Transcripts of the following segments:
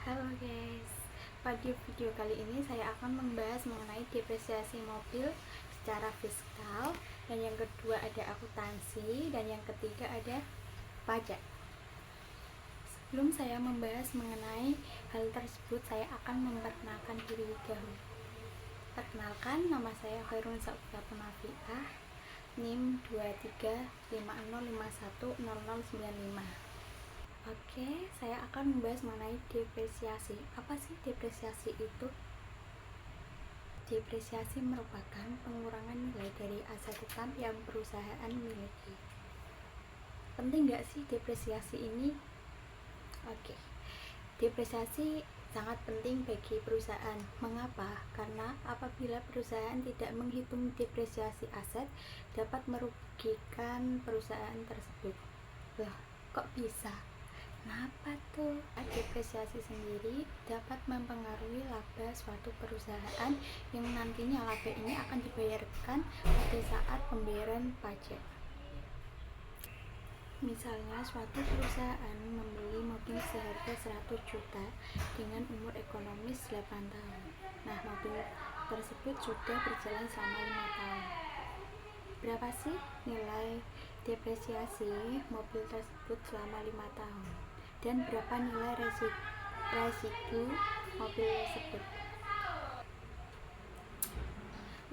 Halo guys, pada video kali ini saya akan membahas mengenai depresiasi mobil secara fiskal, dan yang kedua ada akuntansi, dan yang ketiga ada pajak. Sebelum saya membahas mengenai hal tersebut, saya akan memperkenalkan diri dahulu. Perkenalkan, nama saya Khairun Saudatul Nafiah, NIM 2350510095. Oke, saya akan membahas mengenai depresiasi. Apa sih depresiasi itu? Depresiasi merupakan pengurangan nilai dari aset tetap yang perusahaan miliki. Penting nggak sih depresiasi ini? Oke, depresiasi sangat penting bagi perusahaan. Mengapa? Karena apabila perusahaan tidak menghitung depresiasi aset, dapat merugikan perusahaan tersebut. Loh, kok bisa? Kenapa tuh? Depresiasi sendiri dapat mempengaruhi laba suatu perusahaan yang nantinya laba ini akan dibayarkan pada saat pembayaran pajak. Misalnya suatu perusahaan membeli mobil seharga 100 juta dengan umur ekonomis 8 tahun. Nah, mobil tersebut sudah berjalan selama 5 tahun. Berapa sih nilai depresiasi mobil tersebut selama 5 tahun? Dan berapa nilai residu mobil tersebut?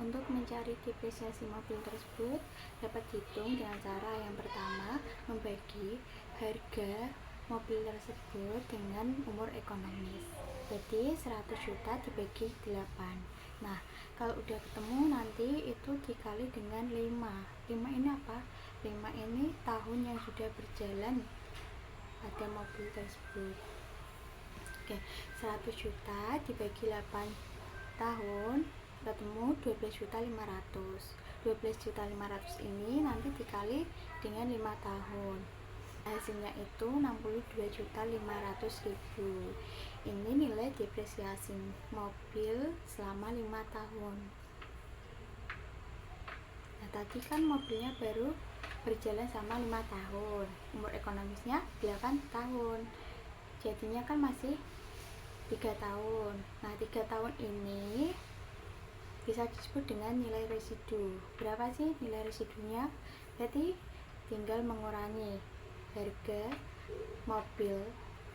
Untuk mencari depresiasi mobil tersebut dapat dihitung dengan cara yang pertama, membagi harga mobil tersebut dengan umur ekonomis. Jadi 100 juta dibagi 8. Nah, kalau udah ketemu nanti itu dikali dengan 5. 5 ini apa? 5 ini tahun yang sudah berjalan pada mobil tersebut. Oke, 100 juta dibagi 8 tahun ketemu 12.500.000. 12.500.000 ini nanti dikali dengan 5 tahun. Hasilnya itu 62.500.000. Ini nilai depresiasi mobil selama 5 tahun. Nah, tadi kan mobilnya baru berjalan selama 5 tahun. Umur ekonomisnya 8 tahun. Jadinya kan masih 3 tahun. Nah, 3 tahun ini bisa disebut dengan nilai residu. Berapa sih nilai residunya? Jadi tinggal mengurangi harga mobil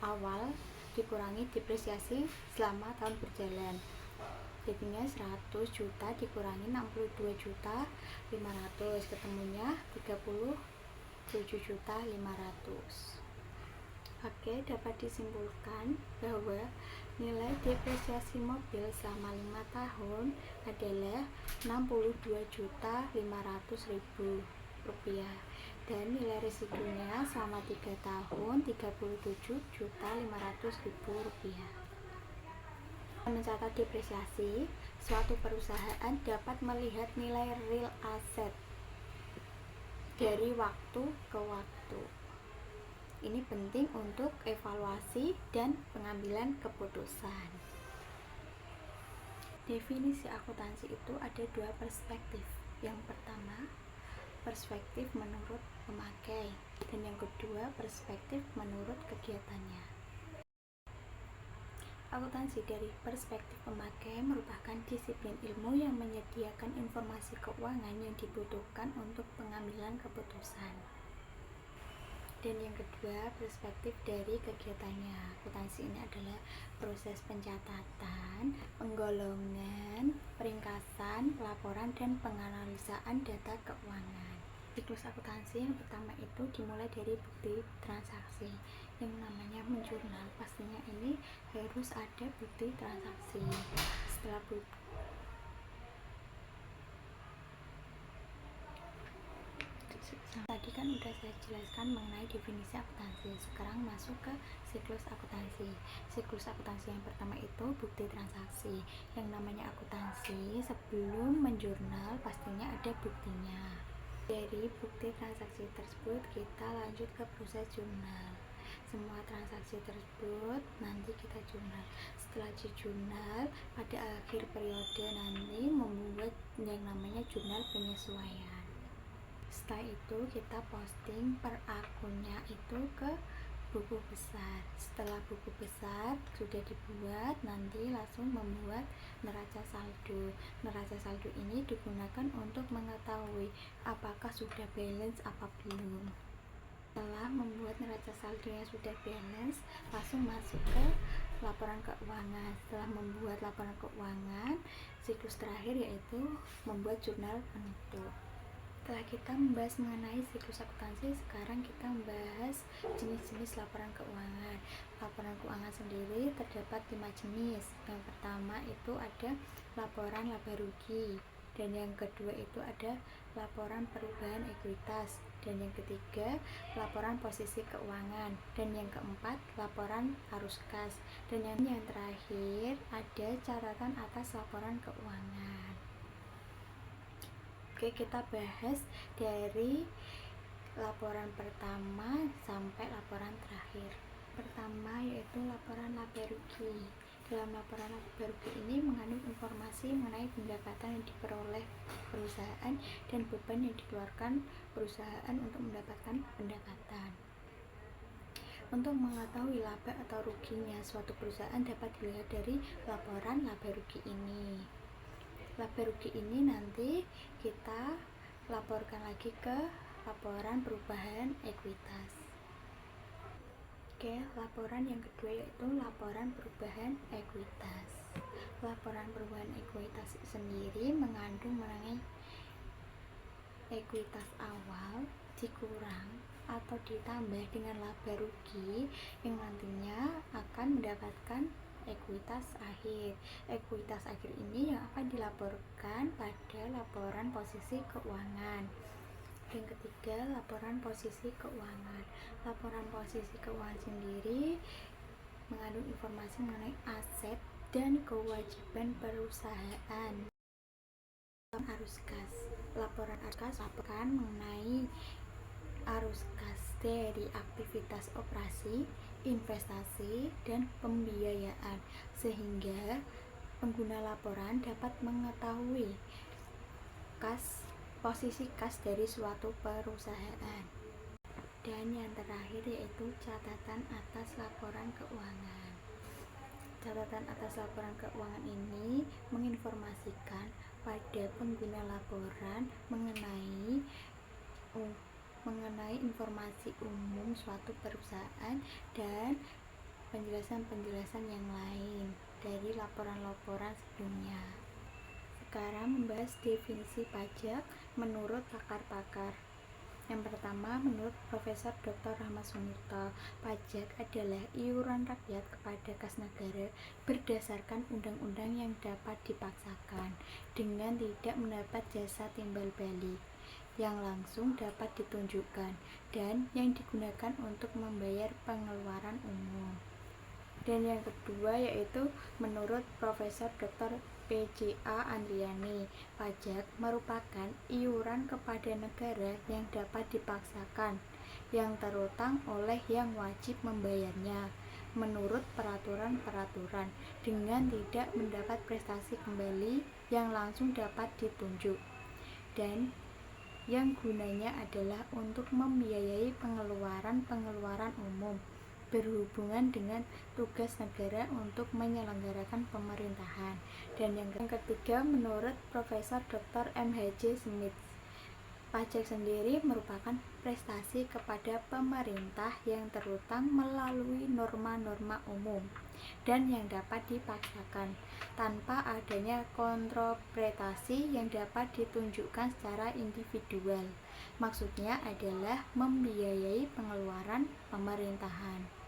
awal dikurangi depresiasi selama tahun berjalan. Jadinya 100 juta dikurangi 62.500.000, ketemunya 37.500.000. Oke, dapat disimpulkan bahwa nilai depresiasi mobil selama 5 tahun adalah 62.500.000 rupiah, dan nilai residunya selama 3 tahun 37.500.000 rupiah. Mencatat depresiasi, suatu perusahaan dapat melihat nilai real aset dari waktu ke waktu. Ini penting untuk evaluasi dan pengambilan keputusan. Definisi akuntansi itu ada 2 perspektif. Yang pertama, perspektif menurut pemakai, dan yang kedua, perspektif menurut kegiatannya. Akuntansi dari perspektif pemakai merupakan disiplin ilmu yang menyediakan informasi keuangan yang dibutuhkan untuk pengambilan keputusan. Dan yang kedua, perspektif dari kegiatannya. Akuntansi ini adalah proses pencatatan, penggolongan, peringkasan, pelaporan, dan penganalisaan data keuangan. Siklus akuntansi yang pertama itu dimulai dari bukti transaksi. Yang namanya menjurnal, pastinya ini harus ada bukti transaksi. Setelah tadi kan udah saya jelaskan mengenai definisi akuntansi. Sekarang masuk ke siklus akuntansi. Siklus akuntansi yang pertama itu bukti transaksi. Yang namanya akuntansi sebelum menjurnal pastinya ada buktinya. Dari bukti transaksi tersebut kita lanjut ke proses jurnal. Semua transaksi tersebut nanti kita jurnal. Setelah dijurnal, pada akhir periode nanti membuat yang namanya jurnal penyesuaian. Setelah itu kita posting per akunnya itu ke buku besar. Setelah buku besar sudah dibuat, nanti langsung membuat neraca saldo. Neraca saldo ini digunakan untuk mengetahui apakah sudah balance apa belum. Setelah membuat neraca saldo yang sudah balance, langsung masuk ke laporan keuangan. Setelah membuat laporan keuangan, siklus terakhir yaitu membuat jurnal penutup. Setelah kita membahas mengenai siklus akuntansi, sekarang kita membahas jenis-jenis laporan keuangan. Laporan keuangan sendiri terdapat 5 jenis. Yang pertama itu ada laporan laba rugi, dan yang kedua itu ada laporan perubahan ekuitas, dan yang ketiga laporan posisi keuangan, dan yang keempat laporan arus kas, dan yang terakhir ada catatan atas laporan keuangan. Oke, kita bahas dari laporan pertama sampai laporan terakhir. Pertama yaitu laporan laba rugi. Dalam laporan laba rugi ini mengandung informasi mengenai pendapatan yang diperoleh perusahaan dan beban yang dikeluarkan perusahaan untuk mendapatkan pendapatan. Untuk mengetahui laba atau ruginya suatu perusahaan dapat dilihat dari laporan laba rugi ini. Laba rugi ini nanti kita laporkan lagi ke laporan perubahan ekuitas. Oke, laporan yang kedua yaitu laporan perubahan ekuitas. Laporan perubahan ekuitas sendiri mengandung mengenai ekuitas awal dikurang atau ditambah dengan laba rugi yang nantinya akan mendapatkan ekuitas akhir. Ekuitas akhir ini yang akan dilaporkan pada laporan posisi keuangan. Yang ketiga, laporan posisi keuangan. Laporan posisi keuangan sendiri mengandung informasi mengenai aset dan kewajiban perusahaan. Arus kas. Laporan arus kas laporkan mengenai arus kas dari aktivitas operasi, investasi, dan pembiayaan, sehingga pengguna laporan dapat mengetahui posisi kas dari suatu perusahaan. Dan yang terakhir yaitu catatan atas laporan keuangan. Catatan atas laporan keuangan ini menginformasikan pada pengguna laporan mengenai informasi umum suatu perusahaan dan penjelasan-penjelasan yang lain dari laporan-laporan sebelumnya. Sekarang membahas definisi pajak menurut pakar-pakar. Yang pertama, menurut Profesor Dr. Rahmat Sumirto, pajak adalah iuran rakyat kepada kas negara berdasarkan undang-undang yang dapat dipaksakan dengan tidak mendapat jasa timbal balik, yang langsung dapat ditunjukkan, dan yang digunakan untuk membayar pengeluaran umum. Dan yang kedua yaitu menurut Profesor Dr. PJA Andriani, pajak merupakan iuran kepada negara yang dapat dipaksakan, yang terutang oleh yang wajib membayarnya menurut peraturan-peraturan dengan tidak mendapat prestasi kembali yang langsung dapat ditunjuk, dan yang gunanya adalah untuk membiayai pengeluaran umum berhubungan dengan tugas negara untuk menyelenggarakan pemerintahan. Dan yang ketiga, menurut Profesor Dr. MH Smith, pajak sendiri merupakan prestasi kepada pemerintah yang terutang melalui norma-norma umum dan yang dapat dipaksakan tanpa adanya kontroversi yang dapat ditunjukkan secara individual. Maksudnya adalah membiayai pengeluaran pemerintahan.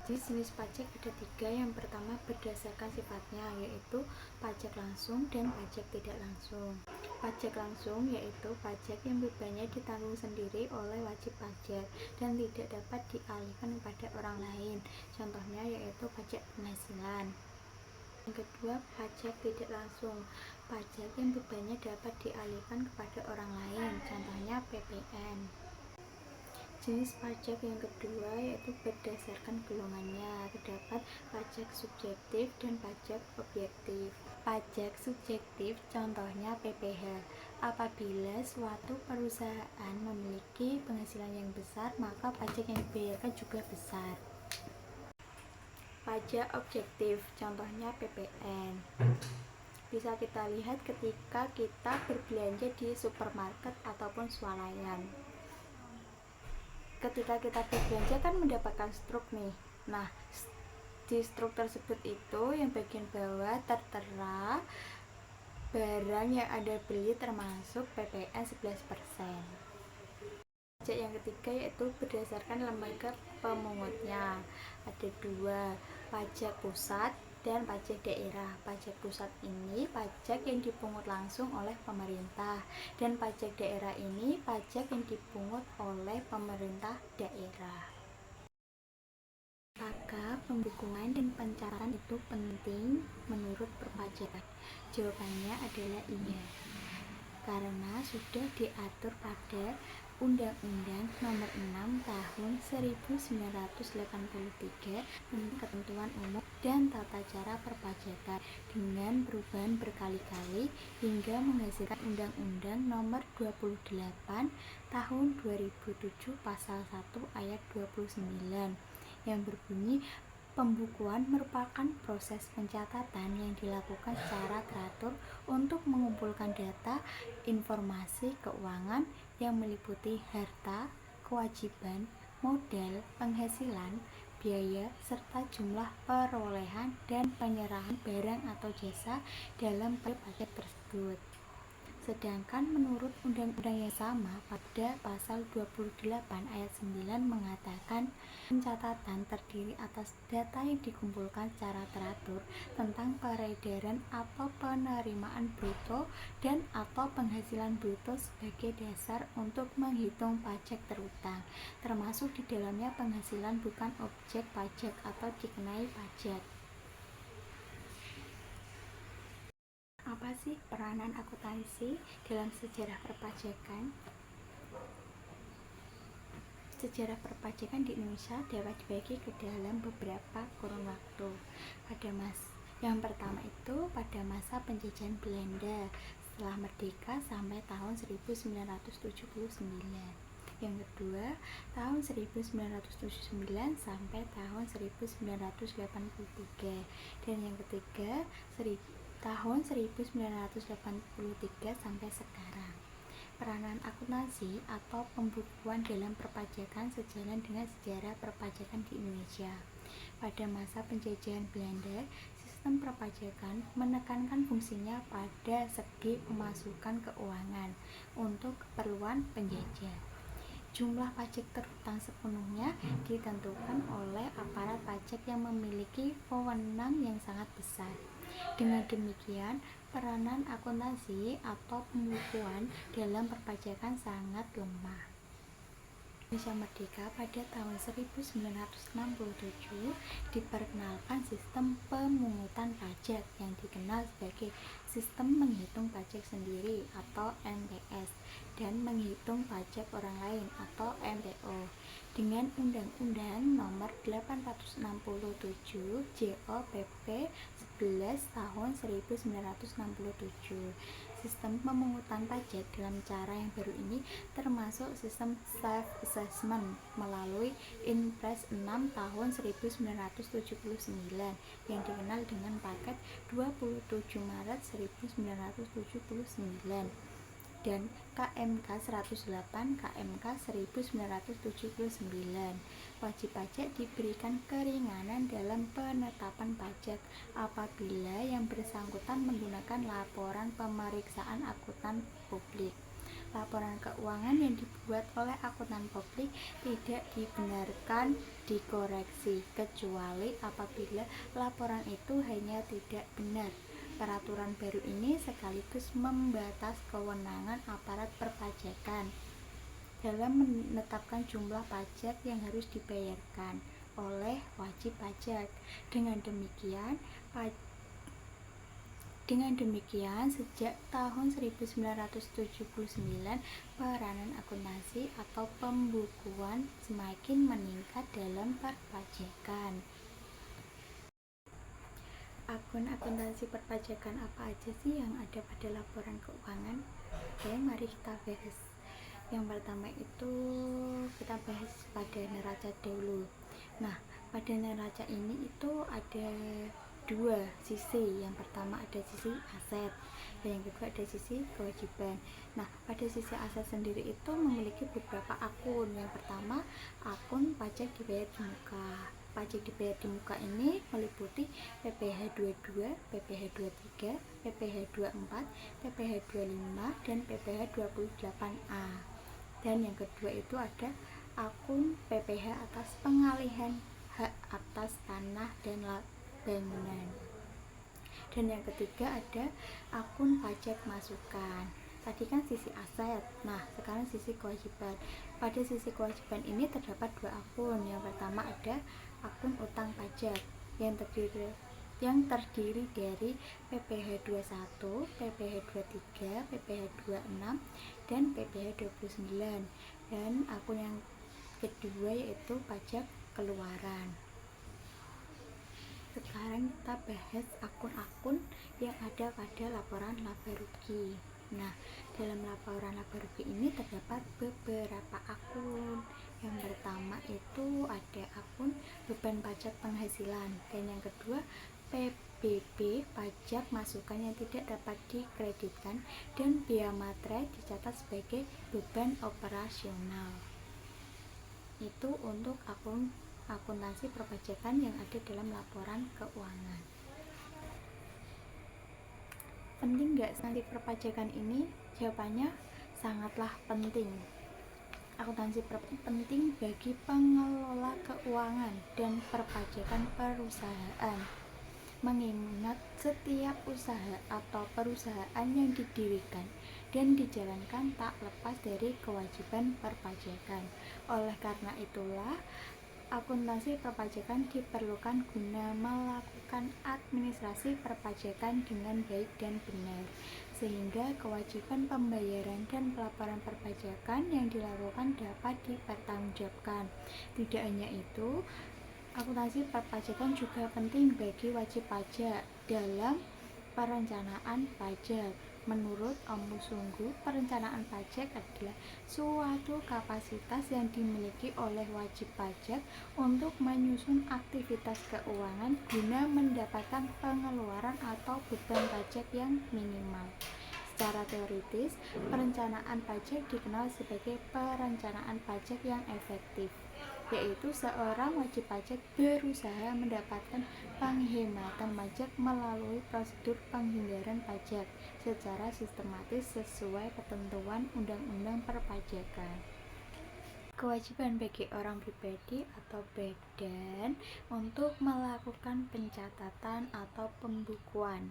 Jenis pajak ada 3. Yang pertama berdasarkan sifatnya, yaitu pajak langsung dan pajak tidak langsung. Pajak langsung yaitu pajak yang bebannya ditanggung sendiri oleh wajib pajak dan tidak dapat dialihkan kepada orang lain. Contohnya yaitu pajak penghasilan. Yang kedua, pajak tidak langsung, pajak yang bebannya dapat dialihkan kepada orang lain. Contohnya PPN. Jenis pajak yang kedua yaitu berdasarkan golongannya. Terdapat pajak subjektif dan pajak objektif. Pajak subjektif contohnya PPh. Apabila suatu perusahaan memiliki penghasilan yang besar, maka pajak yang dibayarkan juga besar. Pajak objektif contohnya PPN. Bisa kita lihat ketika kita berbelanja di supermarket ataupun swalayan. Ketika kita berbelanja kan mendapatkan struk nih. Nah, di struk tersebut itu yang bagian bawah tertera barang yang Anda beli termasuk PPN 11%. Pajak yang ketiga yaitu berdasarkan lembaga pemungutnya. Ada dua, pajak pusat dan pajak daerah. Pajak pusat ini pajak yang dipungut langsung oleh pemerintah, dan pajak daerah ini pajak yang dipungut oleh pemerintah daerah. Apakah pembukuan dan pencatatan itu penting menurut perpajakan? Jawabannya adalah iya, karena sudah diatur pada Undang-Undang Nomor 6 Tahun 1983 tentang ketentuan umum dan tata cara perpajakan, dengan perubahan berkali-kali hingga menghasilkan Undang-Undang Nomor 28 Tahun 2007 Pasal 1 Ayat 29 yang berbunyi, pembukuan merupakan proses pencatatan yang dilakukan secara teratur untuk mengumpulkan data informasi keuangan yang meliputi harta, kewajiban, modal, penghasilan, biaya, serta jumlah perolehan dan penyerahan barang atau jasa dalam pajak tersebut. Sedangkan menurut undang-undang yang sama pada pasal 28 ayat 9 mengatakan, pencatatan terdiri atas data yang dikumpulkan secara teratur tentang peredaran atau penerimaan bruto dan atau penghasilan bruto sebagai dasar untuk menghitung pajak terutang, termasuk di dalamnya penghasilan bukan objek pajak atau dikenai pajak. Apa sih peranan akuntansi dalam sejarah perpajakan? Sejarah perpajakan di Indonesia dapat dibagi ke dalam beberapa kurun waktu. Yang pertama itu pada masa penjajahan Belanda setelah merdeka sampai tahun 1979. Yang kedua, tahun 1979 sampai tahun 1983. Dan yang ketiga, tahun 1983 sampai sekarang. Peranan akuntansi atau pembukuan dalam perpajakan sejalan dengan sejarah perpajakan di Indonesia. Pada masa penjajahan Belanda, sistem perpajakan menekankan fungsinya pada segi pemasukan keuangan untuk keperluan penjajah. Jumlah pajak terutang sepenuhnya ditentukan oleh aparat pajak yang memiliki wewenang yang sangat besar. Dengan demikian, peranan akuntansi atau pembukuan dalam perpajakan sangat lemah. Indonesia merdeka pada tahun 1967 diperkenalkan sistem pemungutan pajak yang dikenal sebagai sistem menghitung pajak sendiri atau MPS dan menghitung pajak orang lain atau MPO dengan Undang-Undang Nomor 867 JOPP 11 tahun 1967. Sistem pemungutan pajak dalam cara yang baru ini termasuk sistem self-assessment melalui Inpres 6 tahun 1979 yang dikenal dengan Paket 27 Maret 1979 dan KMK 108 KMK 1979. Wajib pajak diberikan keringanan dalam penetapan pajak apabila yang bersangkutan menggunakan laporan pemeriksaan akuntan publik. Laporan keuangan yang dibuat oleh akuntan publik tidak dibenarkan dikoreksi kecuali apabila laporan itu hanya tidak benar. Peraturan baru ini sekaligus membatas kewenangan aparat perpajakan dalam menetapkan jumlah pajak yang harus dibayarkan oleh wajib pajak. Dengan demikian, Dengan demikian, sejak tahun 1979, peranan akuntansi atau pembukuan semakin meningkat dalam perpajakan. Akun akuntansi perpajakan apa aja sih yang ada pada laporan keuangan? Oke, mari kita bahas. Yang pertama itu kita bahas pada neraca dulu. Nah, pada neraca ini itu ada dua sisi. Yang pertama ada sisi aset, dan yang kedua ada sisi kewajiban. Nah, pada sisi aset sendiri itu memiliki beberapa akun. Yang pertama, akun pajak dibayar di muka. Pajak dibayar di muka ini meliputi PPh 22, PPh 23, PPh 24, PPh 25, dan PPh 28A. Dan yang kedua itu ada akun PPh atas pengalihan hak atas tanah dan bangunan. Dan yang ketiga ada akun pajak masukan. Tadi kan sisi aset, nah sekarang sisi kewajiban. Pada sisi kewajiban ini terdapat dua akun. Yang pertama ada akun utang pajak yang terdiri dari PPh 21, PPh 23, PPh 26, dan PPh 29. Dan akun yang kedua yaitu pajak keluaran. Sekarang kita bahas akun-akun yang ada pada laporan laba rugi. Nah, dalam laporan laba rugi ini terdapat beberapa akun. Yang pertama itu ada akun beban pajak penghasilan, dan yang kedua PBB pajak masukan yang tidak dapat dikreditkan, dan biaya materai dicatat sebagai beban operasional. Itu untuk akuntansi perpajakan yang ada dalam laporan keuangan. Penting nggak nanti perpajakan ini? Jawabannya sangatlah penting. Akuntansi penting bagi pengelola keuangan dan perpajakan perusahaan, mengingat setiap usaha atau perusahaan yang didirikan dan dijalankan tak lepas dari kewajiban perpajakan. Oleh karena itulah, akuntansi perpajakan diperlukan guna melakukan administrasi perpajakan dengan baik dan benar, sehingga kewajiban pembayaran dan pelaporan perpajakan yang dilakukan dapat dipertanggungjawabkan. Tidak hanya itu, akuntansi perpajakan juga penting bagi wajib pajak dalam perencanaan pajak. Menurut Omus Sungguh, perencanaan pajak adalah suatu kapasitas yang dimiliki oleh wajib pajak untuk menyusun aktivitas keuangan guna mendapatkan pengeluaran atau beban pajak yang minimal. Secara teoritis, perencanaan pajak dikenal sebagai perencanaan pajak yang efektif, yaitu seorang wajib pajak berusaha mendapatkan penghematan pajak melalui prosedur penghindaran pajak secara sistematis sesuai ketentuan undang-undang perpajakan. Kewajiban bagi orang pribadi atau badan untuk melakukan pencatatan atau pembukuan.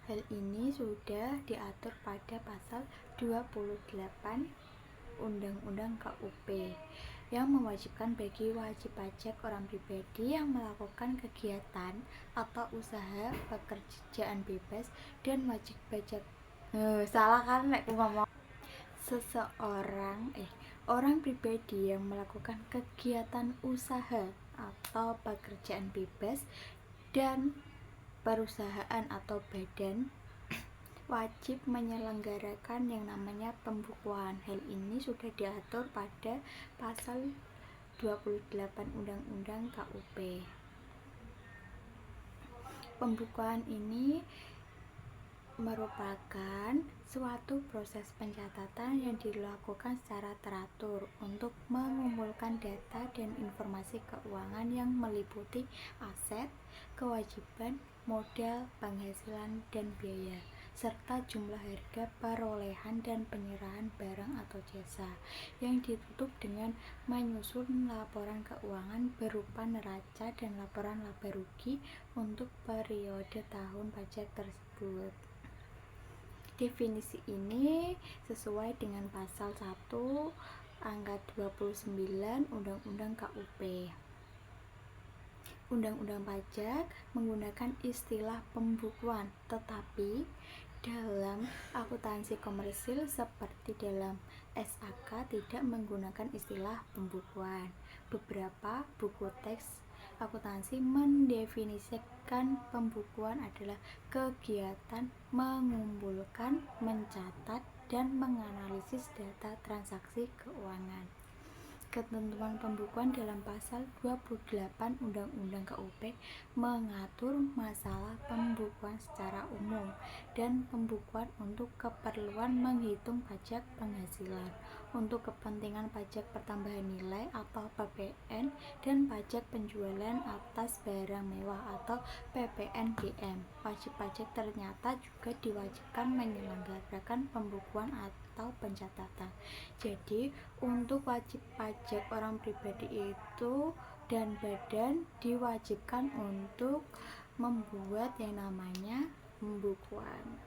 Hal ini sudah diatur pada pasal 28 Undang-Undang KUP yang mewajibkan bagi wajib pajak orang pribadi yang melakukan kegiatan atau usaha pekerjaan bebas dan wajib pajak orang pribadi yang melakukan kegiatan usaha atau pekerjaan bebas dan perusahaan atau badan wajib menyelenggarakan yang namanya pembukuan. Hal ini sudah diatur pada pasal 28 Undang-Undang KUP. Pembukuan ini merupakan suatu proses pencatatan yang dilakukan secara teratur untuk mengumpulkan data dan informasi keuangan yang meliputi aset, kewajiban, modal, penghasilan, dan biaya, serta jumlah harga perolehan dan penyerahan barang atau jasa, yang ditutup dengan menyusun laporan keuangan berupa neraca dan laporan laba rugi untuk periode tahun pajak tersebut. Definisi ini sesuai dengan pasal 1 angka 29 Undang-Undang KUP. Undang-undang pajak menggunakan istilah pembukuan, tetapi dalam akuntansi komersil seperti dalam SAK tidak menggunakan istilah pembukuan. Beberapa buku teks akuntansi mendefinisikan pembukuan adalah kegiatan mengumpulkan, mencatat, dan menganalisis data transaksi keuangan. Ketentuan pembukuan dalam pasal 28 Undang-Undang KUP mengatur masalah pembukuan secara umum dan pembukuan untuk keperluan menghitung pajak penghasilan, untuk kepentingan pajak pertambahan nilai atau PPN, dan pajak penjualan atas barang mewah atau PPNBM. Wajib pajak ternyata juga diwajibkan menyelenggarakan pembukuan atau pencatatan. Jadi untuk wajib pajak orang pribadi itu dan badan diwajibkan untuk membuat yang namanya pembukuan.